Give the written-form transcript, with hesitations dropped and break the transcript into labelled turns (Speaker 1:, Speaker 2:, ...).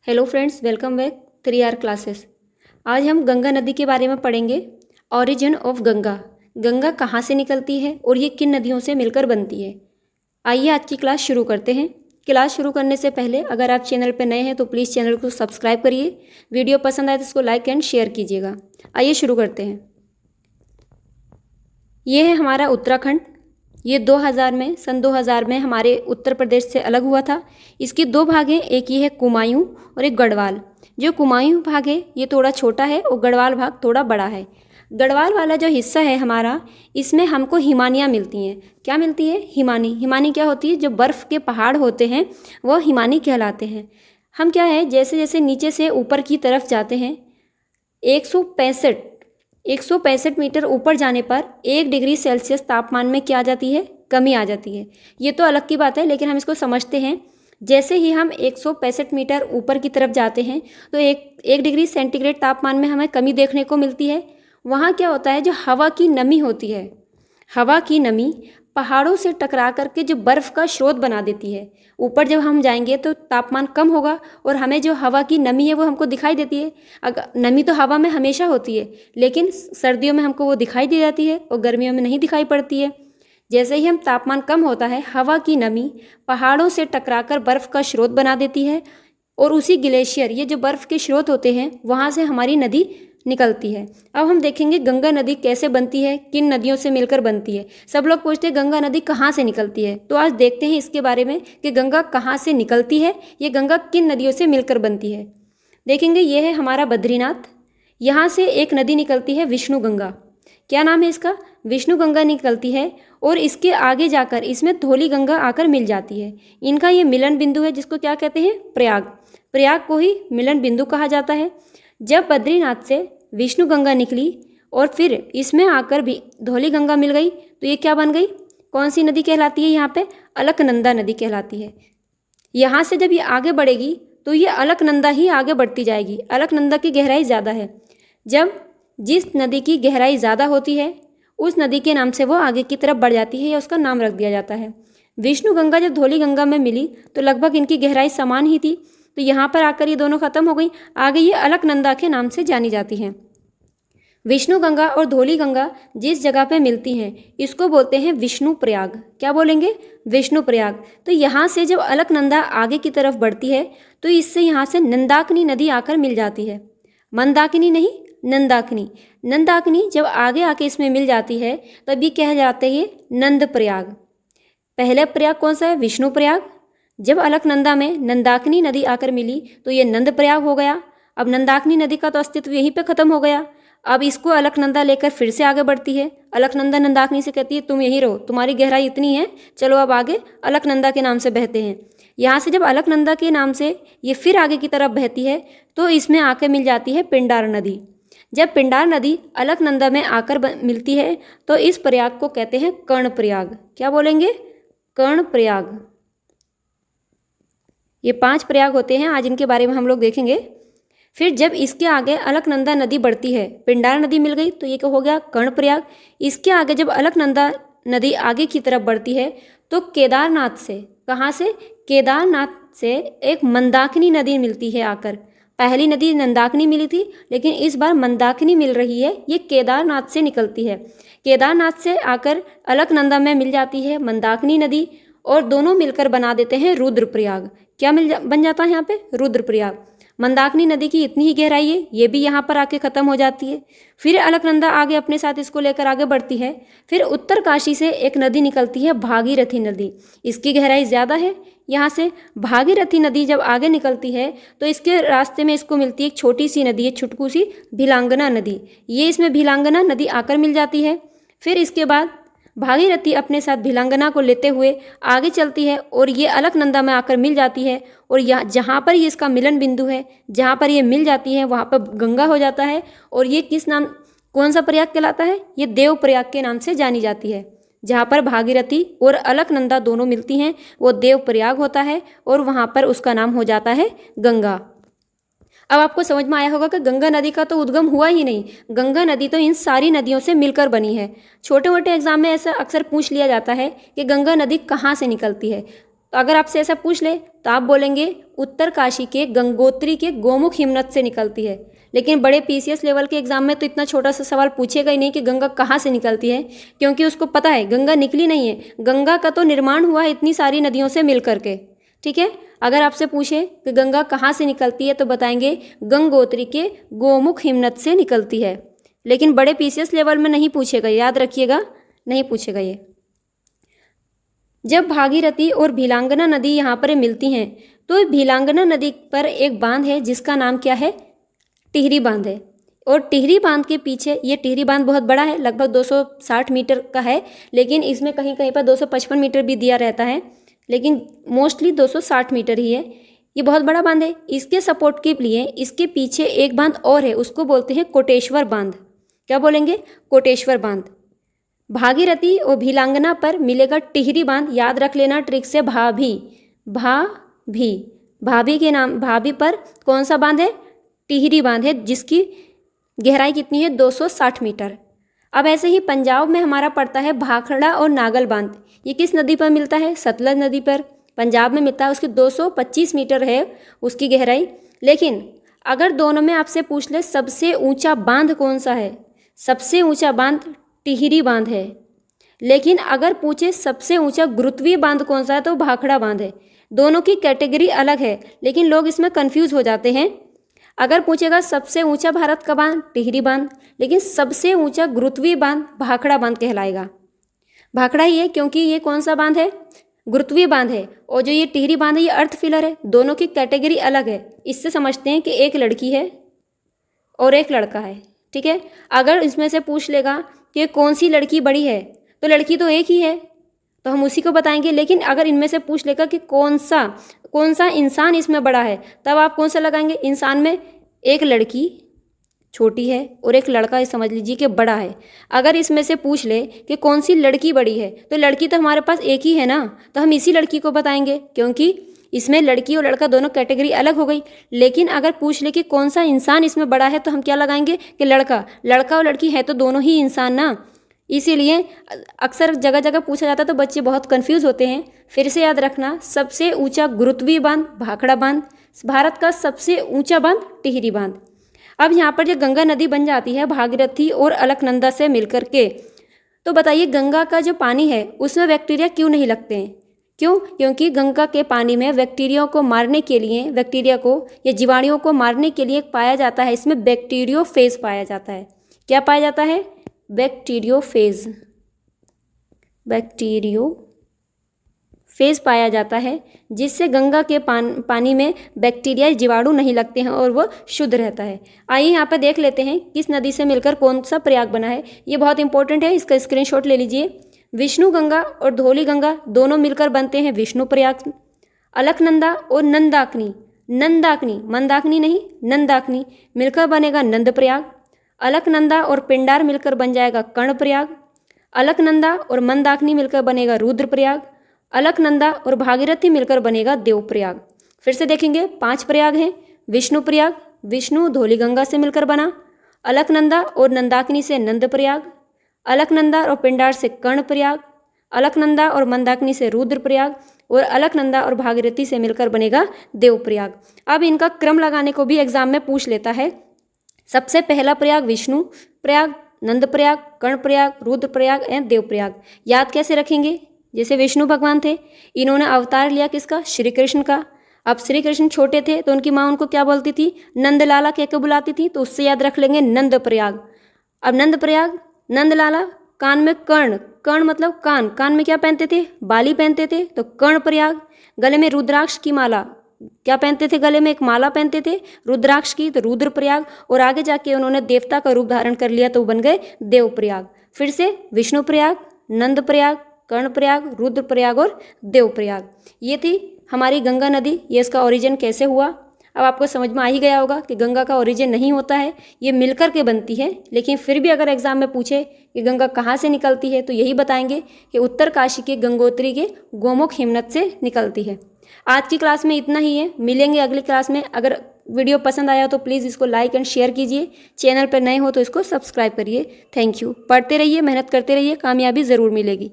Speaker 1: Hello friends, welcome back 3R classes. आज हम गंगा नदी के बारे में पढ़ेंगे। Origin of Ganga. गंगा कहाँ से निकलती है और ये किन नदियों से मिलकर बनती है। आइए आज की क्लास शुरू करते हैं। क्लास शुरू करने से पहले अगर आप चैनल पर नए हैं तो प्लीज़ चैनल को सब्सक्राइब करिए। वीडियो पसंद आए तो इसको लाइक एंड शेयर कीजिएगा। आइए शुरू करते हैं। ये है हमारा उत्तराखंड। ये 2000 में सन 2000 में हमारे उत्तर प्रदेश से अलग हुआ था। इसके दो भाग हैं, एक ये है कुमायूं और एक गढ़वाल। जो कुमायूं भाग है ये थोड़ा छोटा है और गढ़वाल भाग थोड़ा बड़ा है। गढ़वाल वाला जो हिस्सा है हमारा, इसमें हमको हिमानियाँ मिलती हैं। क्या मिलती है? हिमानी। हिमानी क्या होती है? जो बर्फ़ के पहाड़ होते हैं वह हिमानी कहलाते हैं। हम क्या है, जैसे जैसे नीचे से ऊपर की तरफ जाते हैं 165 मीटर ऊपर जाने पर 1 डिग्री सेल्सियस तापमान में क्या आ जाती है? कमी आ जाती है। ये तो अलग की बात है, लेकिन हम इसको समझते हैं। जैसे ही हम 165 मीटर ऊपर की तरफ जाते हैं तो एक डिग्री सेंटीग्रेड तापमान में हमें कमी देखने को मिलती है। वहाँ क्या होता है, जो हवा की नमी होती है, हवा की नमी पहाड़ों से टकरा करके जो बर्फ़ का स्रोत बना देती है। ऊपर जब हम जाएंगे तो तापमान कम होगा और हमें जो हवा की नमी है वो हमको दिखाई देती है। अगर नमी तो हवा में हमेशा होती है, लेकिन सर्दियों में हमको वो दिखाई दे जाती है और गर्मियों में नहीं दिखाई पड़ती है। जैसे ही हम तापमान कम होता है, हवा की नमी पहाड़ों से टकराकर बर्फ़ का स्रोत बना देती है और उसी ग्लेशियर, ये जो बर्फ़ के स्रोत होते हैं, वहाँ से हमारी नदी निकलती है। अब हम देखेंगे गंगा नदी कैसे बनती है, किन नदियों से मिलकर बनती है। सब लोग पूछते हैं गंगा नदी कहाँ से निकलती है, तो आज देखते हैं इसके बारे में कि गंगा कहाँ से निकलती है, ये गंगा किन नदियों से मिलकर बनती है। देखेंगे ये है हमारा बद्रीनाथ। यहाँ से एक नदी निकलती है विष्णु गंगा। क्या नाम है इसका? विष्णु गंगा निकलती है और इसके आगे जाकर इसमें धौली गंगा आकर मिल जाती है। इनका ये मिलन बिंदु है, जिसको क्या कहते हैं? प्रयाग। प्रयाग को ही मिलन बिंदु कहा जाता है। जब बद्रीनाथ से विष्णु गंगा निकली और फिर इसमें आकर भी धौली गंगा मिल गई तो ये क्या बन गई? कौन सी नदी कहलाती है? यहाँ पे अलकनंदा नदी कहलाती है। यहाँ से जब ये आगे बढ़ेगी तो ये अलकनंदा ही आगे बढ़ती जाएगी। अलकनंदा की गहराई ज़्यादा है। जब जिस नदी की गहराई ज़्यादा होती है उस नदी के नाम से वो आगे की तरफ बढ़ जाती है या उसका नाम रख दिया जाता है। विष्णु गंगा जब धौली गंगा में मिली तो लगभग इनकी गहराई समान ही थी, तो यहाँ पर आकर ये दोनों खत्म हो गई। आगे ये अलकनंदा के नाम से जानी जाती हैं। विष्णु गंगा और धौली गंगा जिस जगह पे मिलती हैं इसको बोलते हैं विष्णु प्रयाग। क्या बोलेंगे? विष्णु प्रयाग। तो यहाँ से जब अलकनंदा आगे की तरफ बढ़ती है तो इससे यहाँ से नंदाकिनी नदी आकर मिल जाती है। मंदाकिनी नहीं, नंदाकिनी। नंदाकिनी जब आगे आके इसमें मिल जाती है तब ये कह जाते हैं नंद प्रयाग। पहले प्रयाग कौन सा है? विष्णु प्रयाग। जब अलकनंदा में नंदाकिनी नदी आकर मिली तो ये नंद प्रयाग हो गया। अब नंदाकिनी नदी का तो अस्तित्व यहीं पे खत्म हो गया। अब इसको अलकनंदा लेकर फिर से आगे बढ़ती है। अलकनंदा नंदाकिनी से कहती है तुम यहीं रहो, तुम्हारी गहराई इतनी है, चलो अब आगे अलकनंदा के नाम से बहते हैं। यहाँ से जब अलकनंदा के नाम से ये फिर आगे की तरफ बहती है तो इसमें आकर मिल जाती है पिंडार नदी। जब पिंडार नदी अलकनंदा में आकर मिलती है तो इस प्रयाग को कहते हैं कर्ण प्रयाग। क्या बोलेंगे? कर्ण प्रयाग। ये 5 प्रयाग होते हैं, आज इनके बारे में हम लोग देखेंगे। फिर जब इसके आगे अलकनंदा नदी बढ़ती है, पिंडार नदी मिल गई तो ये हो गया कर्ण प्रयाग। इसके आगे जब अलकनंदा नदी आगे की तरफ बढ़ती है तो केदारनाथ से, कहाँ से? केदारनाथ से एक मंदाकिनी नदी मिलती है आकर। पहली नदी नंदाकिनी मिली थी, लेकिन इस बार मंदाकिनी मिल रही है, ये केदारनाथ से निकलती है। केदारनाथ से आकर अलकनंदा में मिल जाती है मंदाकिनी नदी और दोनों मिलकर बना देते हैं रुद्रप्रयाग। क्या बन जाता है यहाँ पे? रुद्रप्रयाग। मंदाकिनी नदी की इतनी ही गहराई है, ये भी यहाँ पर आके ख़त्म हो जाती है। फिर अलकनंदा आगे अपने साथ इसको लेकर आगे बढ़ती है। फिर उत्तरकाशी से एक नदी निकलती है, भागीरथी नदी। इसकी गहराई ज़्यादा है। यहाँ से भागीरथी नदी जब आगे निकलती है तो इसके रास्ते में इसको मिलती है एक छोटी सी नदी है, छुटकू सी भिलांगना नदी। ये इसमें भिलांगना नदी आकर मिल जाती है। फिर इसके बाद भागीरथी अपने साथ भिलांगना को लेते हुए आगे चलती है और ये अलकनंदा में आकर मिल जाती है। और यहाँ जहाँ पर ये इसका मिलन बिंदु है, जहाँ पर ये मिल जाती है, वहाँ पर गंगा हो जाता है। और ये किस नाम, कौन सा प्रयाग कहलाता है? ये देव प्रयाग के नाम से जानी जाती है। जहाँ पर भागीरथी और अलकनंदा दोनों मिलती हैं वो देव प्रयाग होता है और वहाँ पर उसका नाम हो जाता है गंगा। अब आपको समझ में आया होगा कि गंगा नदी का तो उद्गम हुआ ही नहीं, गंगा नदी तो इन सारी नदियों से मिलकर बनी है। छोटे मोटे एग्जाम में ऐसा अक्सर पूछ लिया जाता है कि गंगा नदी कहाँ से निकलती है। तो अगर आपसे ऐसा पूछ ले तो आप बोलेंगे उत्तरकाशी के गंगोत्री के गोमुख हिमनद से निकलती है। लेकिन बड़े पीसीएस लेवल के एग्जाम में तो इतना छोटा सा सवाल पूछेगा ही नहीं कि गंगा कहाँ से निकलती है, क्योंकि उसको पता है गंगा निकली नहीं है, गंगा का तो निर्माण हुआ है इतनी सारी नदियों से मिल करके। ठीक है, अगर आपसे पूछे कि गंगा कहाँ से निकलती है तो बताएंगे गंगोत्री के गोमुख हिमनद से निकलती है। लेकिन बड़े पीसीएस लेवल में नहीं पूछेगा, याद रखिएगा, नहीं पूछेगा ये। जब भागीरथी और भीलांगना नदी यहाँ पर मिलती हैं तो भीलांगना नदी पर एक बांध है जिसका नाम क्या है, टिहरी बांध है। और टिहरी बांध के पीछे, ये टिहरी बांध बहुत बड़ा है, लगभग 260 मीटर का है, लेकिन इसमें कहीं कहीं पर 255 मीटर भी दिया रहता है, लेकिन मोस्टली 260 मीटर ही है। ये बहुत बड़ा बांध है। इसके सपोर्ट के लिए इसके पीछे एक बांध और है, उसको बोलते हैं कोटेश्वर बांध। क्या बोलेंगे, कोटेश्वर बांध। भागीरथी और भीलांगना पर मिलेगा टिहरी बांध, याद रख लेना ट्रिक से, भाभी के नाम, भाभी पर कौन सा बांध है, टिहरी बांध है, जिसकी गहराई कितनी है, 260 मीटर। अब ऐसे ही पंजाब में हमारा पड़ता है भाखड़ा और नागल बांध। ये किस नदी पर मिलता है, सतलज नदी पर पंजाब में मिलता है। उसकी 225 मीटर है उसकी गहराई। लेकिन अगर दोनों में आपसे पूछ ले सबसे ऊंचा बांध कौन सा है, सबसे ऊंचा बांध टिहरी बांध है। लेकिन अगर पूछे सबसे ऊंचा गुरुत्वीय बांध कौन सा है तो भाखड़ा बांध है। दोनों की कैटेगरी अलग है, लेकिन लोग इसमें कंफ्यूज हो जाते हैं। अगर पूछेगा सबसे ऊंचा भारत का बांध, टिहरी बांध, लेकिन सबसे ऊंचा गुरुत्वीय बांध भाखड़ा बांध कहलाएगा। भाखड़ा ही है क्योंकि ये कौन सा बांध है, गुरुत्वीय बांध है। और जो ये टिहरी बांध है ये अर्थ फिलर है, दोनों की कैटेगरी अलग है। इससे समझते हैं कि एक लड़की है और एक लड़का है। ठीक है, अगर इसमें से पूछ लेगा कि कौन सी लड़की बड़ी है तो लड़की तो एक ही है, तो हम उसी को बताएंगे। लेकिन अगर इनमें से पूछ लेगा कि कौन सा इंसान इसमें बड़ा है, तब आप कौन सा लगाएंगे, इंसान में एक लड़की छोटी है और एक लड़का समझ लीजिए कि बड़ा है। अगर इसमें से पूछ ले कि कौन सी लड़की बड़ी है तो लड़की तो हमारे पास एक ही है ना, तो हम इसी लड़की को बताएंगे, क्योंकि इसमें लड़की और लड़का दोनों कैटेगरी अलग हो गई। लेकिन अगर पूछ ले कि कौन सा इंसान इसमें बड़ा है तो हम क्या लगाएंगे कि लड़का और लड़की है तो दोनों ही इंसान ना। इसीलिए अक्सर जगह जगह पूछा जाता है तो बच्चे बहुत कंफ्यूज होते हैं। फिर से याद रखना, सबसे ऊंचा गुरुत्वीय बांध भाखड़ा बांध, भारत का सबसे ऊंचा बांध टिहरी बांध। अब यहाँ पर जो गंगा नदी बन जाती है भागीरथी और अलकनंदा से मिलकर के, तो बताइए गंगा का जो पानी है उसमें बैक्टीरिया क्यों नहीं लगते हैं, क्यों, क्योंकि गंगा के पानी में बैक्टीरिया को मारने के लिए, बैक्टीरिया को या जीवाणुओं को मारने के लिए पाया जाता है, इसमें बैक्टीरियोफेज पाया जाता है। क्या पाया जाता है, बैक्टीरियोफेज पाया जाता है, जिससे गंगा के पानी में बैक्टीरिया जीवाणु नहीं लगते हैं और वो शुद्ध रहता है। आइए यहाँ पर देख लेते हैं किस नदी से मिलकर कौन सा प्रयाग बना है। ये बहुत इंपॉर्टेंट है, इसका स्क्रीनशॉट ले लीजिए। विष्णु गंगा और धौली गंगा दोनों मिलकर बनते हैं विष्णु प्रयाग। अलकनंदा और नंदाकिनी, मंदाकिनी नहीं, नंदाकिनी मिलकर बनेगा नंद प्रयाग। अलकनंदा और पिंडार मिलकर बन जाएगा कर्ण प्रयाग। अलकनंदा और मंदाकिनी मिलकर बनेगा रुद्र प्रयाग। अलकनंदा और भागीरथी मिलकर बनेगा देव प्रयाग। फिर से देखेंगे 5 प्रयाग हैं। विष्णु प्रयाग, विष्णु धौली गंगा से मिलकर बना। अलकनंदा और नंदाकिनी से नंद प्रयाग। अलकनंदा और पिंडार से कर्ण प्रयाग। अलकनंदा और मंदाकिनी से रुद्र प्रयाग। और अलकनंदा और भागीरथी से मिलकर बनेगा देव प्रयाग। अब इनका क्रम लगाने को भी एग्जाम में पूछ लेता है। सबसे पहला प्रयाग विष्णु प्रयाग, नंद प्रयाग, कर्ण प्रयाग, रुद्र प्रयाग एंड देव प्रयाग। याद कैसे रखेंगे, जैसे विष्णु भगवान थे, इन्होंने अवतार लिया किसका, श्री कृष्ण का। अब श्री कृष्ण छोटे थे तो उनकी माँ उनको क्या बोलती थी, नंदलाला कह के बुलाती थी, तो उससे याद रख लेंगे नंद प्रयाग। अब नंद प्रयाग, नंदलाला, कान में कर्ण, कर्ण मतलब कान में क्या पहनते थे, बाली पहनते थे, तो कर्ण प्रयाग। गले में रुद्राक्ष की माला, क्या पहनते थे, गले में एक माला पहनते थे रुद्राक्ष की, तो रुद्र प्रयाग। और आगे जाके उन्होंने देवता का रूप धारण कर लिया तो बन गए देव प्रयाग। फिर से विष्णु प्रयाग, नंद प्रयाग, कर्ण प्रयाग, रुद्र प्रयाग और देव प्रयाग। ये थी हमारी गंगा नदी। ये इसका ओरिजिन कैसे हुआ, अब आपको समझ में आ ही गया होगा कि गंगा का ओरिजिन नहीं होता है, ये मिलकर के बनती है। लेकिन फिर भी अगर एग्जाम में पूछे कि गंगा कहाँ से निकलती है तो यही बताएंगे कि उत्तरकाशी के गंगोत्री के गोमुख हिमनद से निकलती है। आज की क्लास में इतना ही है, मिलेंगे अगली क्लास में। अगर वीडियो पसंद आया तो प्लीज़ इसको लाइक एंड शेयर कीजिए, चैनल पर नए हो तो इसको सब्सक्राइब करिए। Thank you. पढ़ते रहिए, मेहनत करते रहिए, कामयाबी ज़रूर मिलेगी।